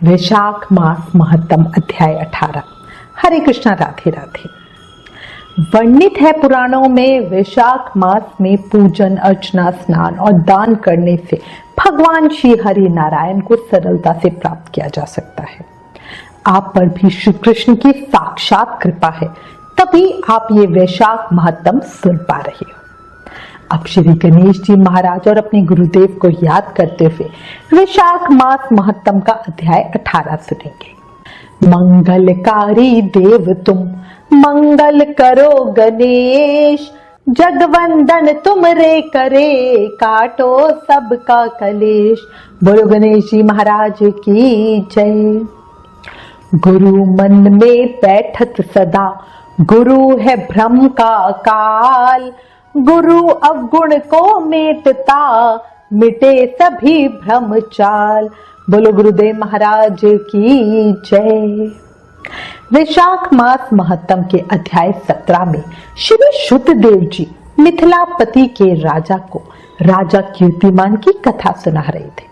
वैशाख मास महत्तम अध्याय 18। हरे कृष्णा, राधे राधे। वर्णित है पुराणों में वैशाख मास में पूजन अर्चना स्नान और दान करने से भगवान श्री हरि नारायण को सरलता से प्राप्त किया जा सकता है। आप पर भी श्री कृष्ण की साक्षात कृपा है, तभी आप ये वैशाख महत्तम सुन पा रहे हो। अब श्री गणेश जी महाराज और अपने गुरुदेव को याद करते हुए वैशाख मास महत्तम का अध्याय 18 सुनेंगे। मंगलकारी देव तुम, मंगल करो गणेश, जगवंदन तुम रे करे, काटो सबका कलेश। बोलो गणेश जी महाराज की जय। गुरु मन में बैठत सदा, गुरु है भ्रम का काल, गुरु अवगुण को मेटता, मिटे सभी भ्रम चाल। बोलो गुरुदेव महाराज की जय। वैशाख मास महत्तम के अध्याय 17 में श्री शुद्धदेव जी मिथिलापति के राजा को राजा कीर्तिमान की कथा सुना रहे थे।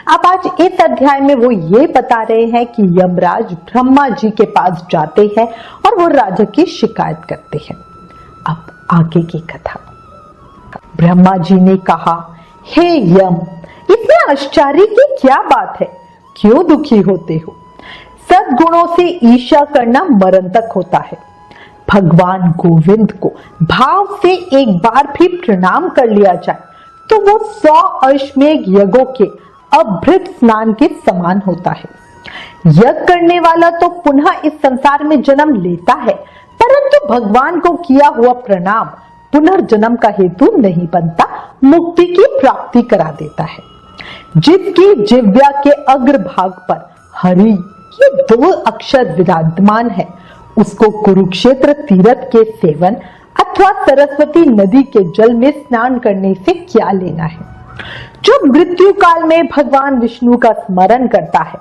अब आज इस अध्याय में वो ये बता रहे हैं कि यमराज ब्रह्मा जी के पास जाते हैं और वो राजा की शिकायत करते हैं। अब आगे की कथा। ब्रह्मा जी ने कहा, हे यम, इसमें आश्चर्य की क्या बात है? क्यों दुखी होते हो? सद्गुणों से ईर्ष्या करना मरण तक होता है। भगवान गोविंद को भाव से एक बार भी प्रणाम कर लिया जाए तो वो 100 अश्वमेध यज्ञों के अभृत स्नान के समान होता है। यज्ञ करने वाला तो पुनः इस संसार में जन्म लेता है, परंतु भगवान को किया हुआ प्रणाम पुनर्जन्म का हेतु नहीं बनता, मुक्ति की प्राप्ति करा देता है। जिसकी जिह्वा के अग्रभाग पर हरि ये 2 अक्षर विराजमान है, उसको कुरुक्षेत्र तीर्थ के सेवन अथवा सरस्वती नदी के जल में स्नान करने से क्या लेना है। जो मृत्यु काल में भगवान विष्णु का स्मरण करता है,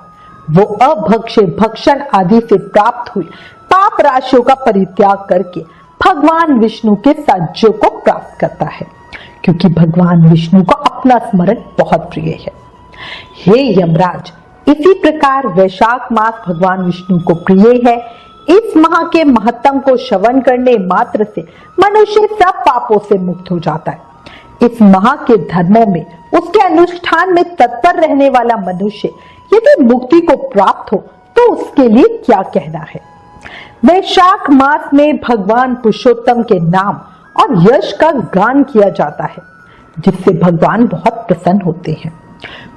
वो अभक्ष्य भक्षण आदि से प्राप्त हुई पाप राशियों का परित्याग करके भगवान विष्णु के साज्य को प्राप्त करता है, क्योंकि भगवान विष्णु को अपना स्मरण बहुत प्रिय है। हे यमराज, इसी प्रकार वैशाख मास भगवान विष्णु को प्रिय है। इस माह के महत्तम को श्रवण करने मात्र से मनुष्य सब पापों से मुक्त हो जाता है। इस माह के धर्मों में उसके अनुष्ठान में तत्पर रहने वाला मनुष्य यदि मुक्ति को प्राप्त हो तो उसके लिए क्या कहना है। वैशाख मास में भगवान पुरुषोत्तम के नाम और यश का गान किया जाता है, जिससे भगवान बहुत प्रसन्न होते हैं।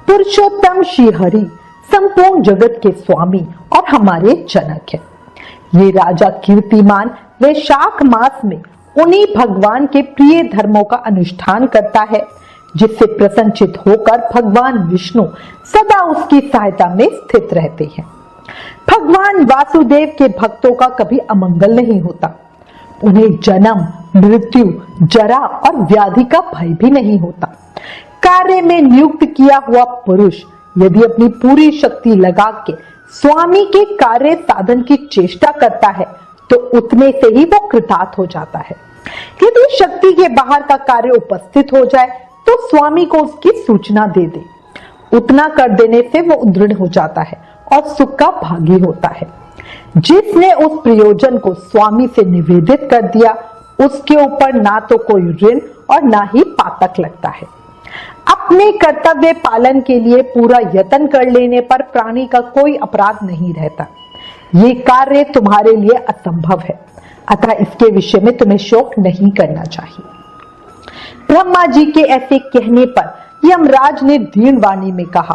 पुरुषोत्तम श्री हरि संपूर्ण जगत के स्वामी और हमारे जनक हैं। ये राजा कीर्तिमान वैशाख मास में उन्हीं भगवान के प्रिय धर्मों का अनुष्ठान करता है, जिससे प्रसन्नचित होकर भगवान विष्णु सदा उसकी सहायता में स्थित रहते हैं। भगवान वासुदेव के भक्तों का कभी अमंगल नहीं होता। उन्हें जन्म, मृत्यु, जरा और व्याधि का भय भी नहीं होता। कार्य में नियुक्त किया हुआ पुरुष यदि अपनी पूरी शक्ति लगा के स्वामी के कार्य साधन की चेष्टा करता है तो उतने से ही वो कृतार्थ हो जाता है। यदि शक्ति के बाहर का कार्य उपस्थित हो जाए तो स्वामी को उसकी सूचना दे दे। उतना कर देने से वो दृढ़ हो जाता है और सुख का भागी होता है। जिसने उस प्रयोजन को स्वामी से निवेदित कर दिया, उसके ऊपर ना तो कोई ऋण और ना ही पातक लगता है। अपने कर्तव्य पालन के लिए पूरा यत्न कर लेने पर प्राणी का कोई अपराध नहीं रहता। ये कार्य तुम्हारे लिए असंभव है, अतः इसके विषय में तुम्हें शोक नहीं करना चाहिए। ब्रह्मा जी के ऐसे कहने पर यमराज ने दीन वाणी में कहा,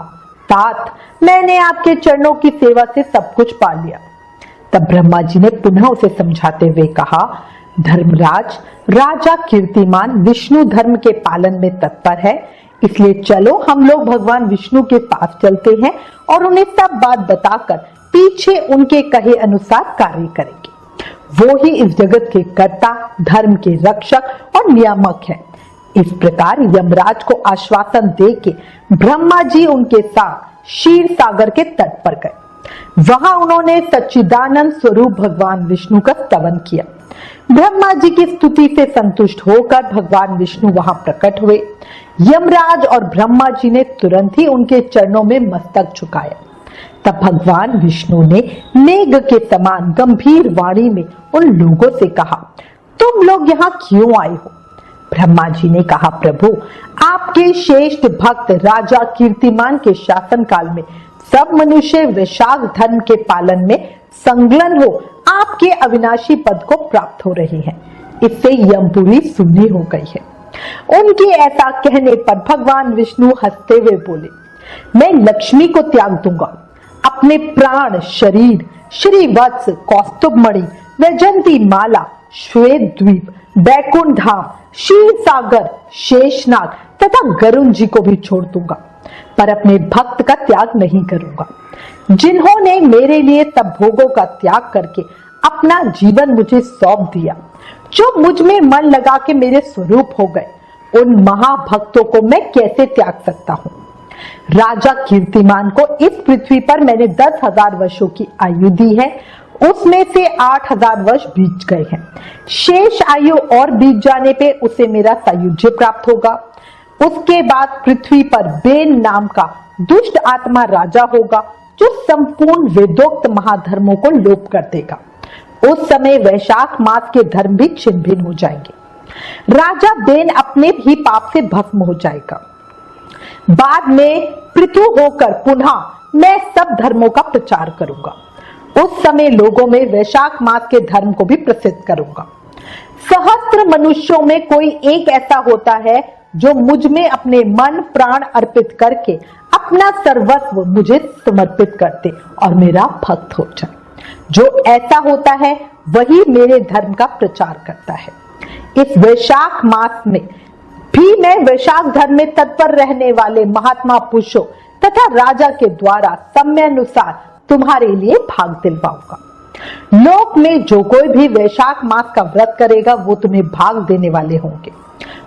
तात, मैंने आपके चरणों की सेवा से सब कुछ पा लिया। तब ब्रह्मा जी ने पुनः उसे समझाते हुए कहा, धर्मराज, राजा कीर्तिमान विष्णु धर्म के पालन में तत्पर है, इसलिए चलो हम लोग भगवान विष्णु के पास चलते हैं और उन्हें सब बात बताकर पीछे उनके कहे अनुसार कार्य करेंगे। वो ही इस जगत के कर्ता, धर्म के रक्षक और नियामक है। इस प्रकार यमराज को आश्वासन देके ब्रह्मा जी उनके साथ क्षीर सागर के तट पर गए। वहां उन्होंने सच्चिदानंद स्वरूप भगवान विष्णु का स्तवन किया। ब्रह्मा जी की स्तुति से संतुष्ट होकर भगवान विष्णु वहां प्रकट हुए। यमराज और ब्रह्मा जी ने तुरंत ही उनके चरणों में मस्तक झुकाया। तब भगवान विष्णु ने मेघ के समान गंभीर वाणी में उन लोगों से कहा, तुम लोग यहाँ क्यों आए हो? ब्रह्मा जी ने कहा, प्रभु, आपके श्रेष्ठ भक्त राजा कीर्तिमान के शासन काल में सब मनुष्य वैशाख धर्म के पालन में संलग्न हो आपके अविनाशी पद को प्राप्त हो रहे हैं। इससे यमपुरी सुनी हो गई है। उनके ऐसा कहने पर भगवान विष्णु हंसते हुए बोले, मैं लक्ष्मी को त्याग दूंगा, अपने प्राण शरीर श्रीवत्स, कौस्तुभमणि, वैजंती माला, श्वेत द्वीप, बैकुंठ धाम, क्षीर सागर, शेषनाग तथा गरुण जी को भी छोड़ दूंगा, पर अपने भक्त का त्याग नहीं करूंगा, जिन्होंने मेरे लिए सब भोगों का त्याग करके अपना जीवन मुझे सौंप दिया, जो मुझ में मन लगा के मेरे स्वरूप हो गए। उन महाभक्तों को मैं कैसे त्याग सकता हूँ? राजा कीर्तिमान को इस पृथ्वी पर मैंने 10,000 वर्षों की आयु दी है, उसमें से 8,000 वर्ष बीत गए हैं। शेष आयु और बीत जाने पे उसे मेरा सायुज्य प्राप्त होगा। उसके बाद पृथ्वी पर बेन नाम का दुष्ट आत्मा राजा होगा, जो संपूर्ण वेदोक्त महाधर्मों को लोप कर देगा। उस समय वैशाख मास के धर्म भी छिन्न भिन्न हो जाएंगे। राजा बेन अपने ही पाप से भस्म हो जाएगा। बाद में पृथु होकर पुनः मैं सब धर्मों का प्रचार करूंगा। उस समय लोगों में वैशाख मास के धर्म को भी प्रसिद्ध करूंगा। सहस्त्र मनुष्यों में कोई एक ऐसा होता है जो मुझ में अपने मन प्राण अर्पित करके अपना सर्वस्व मुझे समर्पित करते और मेरा भक्त हो जाए। जो ऐसा होता है वही मेरे धर्म का प्रचार करता है। इस वैशाख मास में भी मैं वैशाख धर्म में तत्पर रहने वाले महात्मा पुरुषों तथा राजा के द्वारा समयानुसार तुम्हारे लिए भाग दिलवाऊंगा। लोक में जो कोई भी वैशाख मास का व्रत करेगा वो तुम्हें भाग देने वाले होंगे।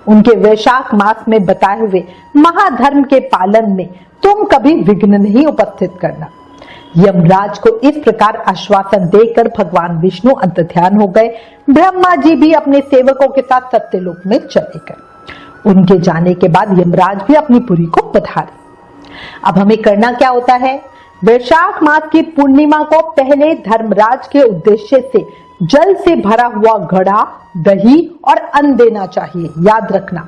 उनके वैशाख मास में बताए हुए महाधर्म के पालन में तुम कभी विघ्न नहीं उपस्थित करना। यमराज को इस प्रकार आश्वासन देकर भगवान विष्णु अंतर्ध्यान हो गए। ब्रह्मा जी भी अपने सेवकों के साथ सत्यलोक में चले गए। उनके जाने के बाद यमराज भी अपनी पुरी को पधारे। अब हमें करना क्या होता है? वैशाख मास की पूर्णिमा को पहले धर्मराज के उद्देश्य से जल से भरा हुआ घड़ा, दही और अन्न देना चाहिए, याद रखना।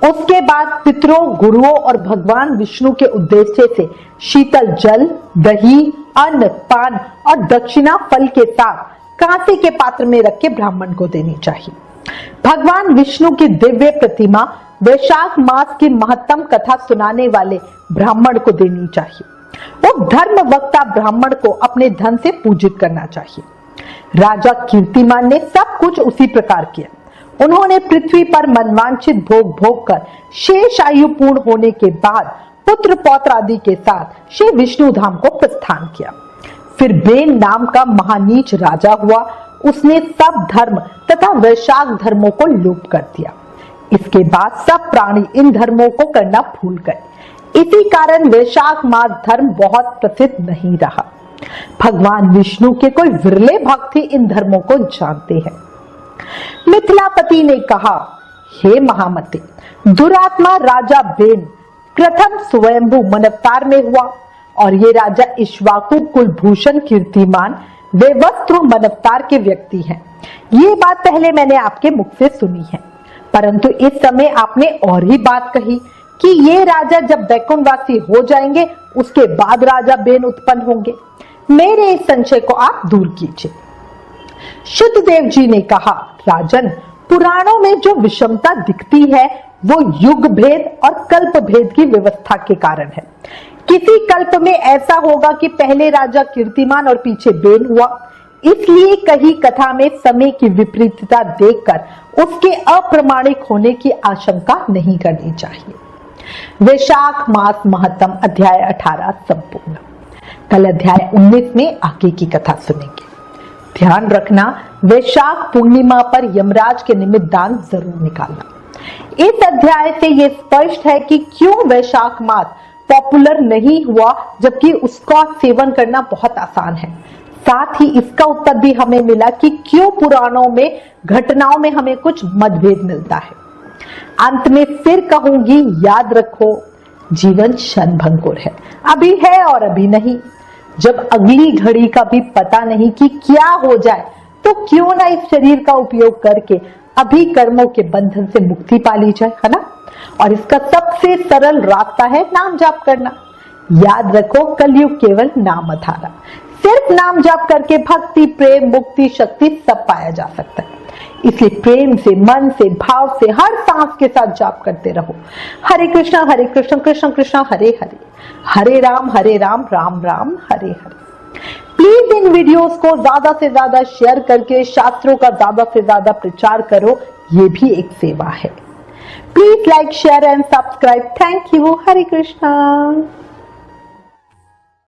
उसके बाद पितरों, गुरुओं और भगवान विष्णु के उद्देश्य से शीतल जल, दही, अन्न, पान और दक्षिणा फल के साथ कांसे के पात्र में रख के ब्राह्मण को देनी चाहिए। भगवान विष्णु की दिव्य प्रतिमा वैशाख मास की महत्तम कथा सुनाने वाले ब्राह्मण को देनी चाहिए। वो धर्म वक्ता ब्राह्मण को अपने धन से पूजित करना चाहिए। राजा कीर्तिमान ने सब कुछ उसी प्रकार किया। उन्होंने पृथ्वी पर मनवांछित भोग भोग कर शेष आयु पूर्ण होने के बाद पुत्र पौत्र आदि के साथ श्री विष्णु धाम को प्रस्थान किया। फिर बेन नाम का महानीच राजा हुआ। उसने सब धर्म तथा वैशाख धर्मों को लोप कर दिया। इसके बाद सब प्राणी इन धर्मों को करना भूल गए। इसी कारण वैशाख मास धर्म बहुत प्रसिद्ध नहीं रहा। भगवान विष्णु के कोई विरले भक्त ही इन धर्मों को जानते हैं। मिथिलापति ने कहा, हे महामते, दुरात्मा राजा बेन प्रथम स्वयंभू मनवतार में हुआ और ये राजा इक्ष्वाकु कुलभूषण कीर्तिमान वे वस्त्र मनवतार के व्यक्ति हैं। ये बात पहले मैंने आपके मुख से सुनी है, परंतु इस समय आपने और ही बात कही कि ये राजा जब बैकुंठवासी हो जाएंगे उसके बाद राजा बेन उत्पन्न होंगे। मेरे इस संशय को आप दूर कीजिए। शुद्धदेव जी ने कहा, राजन, पुराणों में जो विषमता दिखती है वो युग भेद और कल्प भेद की व्यवस्था के कारण है। किसी कल्प में ऐसा होगा कि पहले राजा कीर्तिमान और पीछे बेन हुआ, इसलिए कहीं कथा में समय की विपरीतता देखकर उसके अप्रमाणिक होने की आशंका नहीं करनी चाहिए। वैशाख मास महत्तम अध्याय 18 संपूर्ण। कल अध्याय 19 में आगे की कथा सुनेंगे। ध्यान रखना, वैशाख पूर्णिमा पर यमराज के निमित्त दान जरूर निकालना। इस अध्याय से यह स्पष्ट है कि क्यों वैशाख मास पॉपुलर नहीं हुआ, जबकि उसका सेवन करना बहुत आसान है। साथ ही इसका उत्तर भी हमें मिला कि क्यों पुराणों में घटनाओं में हमें कुछ मतभेद मिलता है। अंत में फिर कहूंगी, याद रखो, जीवन क्षणभंगुर है, अभी है और अभी नहीं। जब अगली घड़ी का भी पता नहीं कि क्या हो जाए, तो क्यों ना इस शरीर का उपयोग करके अभी कर्मों के बंधन से मुक्ति पा ली जाए, है ना। और इसका सबसे सरल रास्ता है नाम जाप करना। याद रखो, कलयुग केवल नाम आधारा। सिर्फ नाम जाप करके भक्ति, प्रेम, मुक्ति, शक्ति सब पाया जा सकता है। इसलिए प्रेम से, मन से, भाव से, हर सांस के साथ जाप करते रहो। हरे कृष्ण कृष्ण कृष्ण हरे हरे, हरे Ram Ram Ram Hare Hare. Please in videos को ज्यादा से ज्यादा शेयर करके शास्त्रों का ज्यादा से ज्यादा प्रचार करो, ये भी एक सेवा है। Please like, share and subscribe. Thank you. Hare Krishna.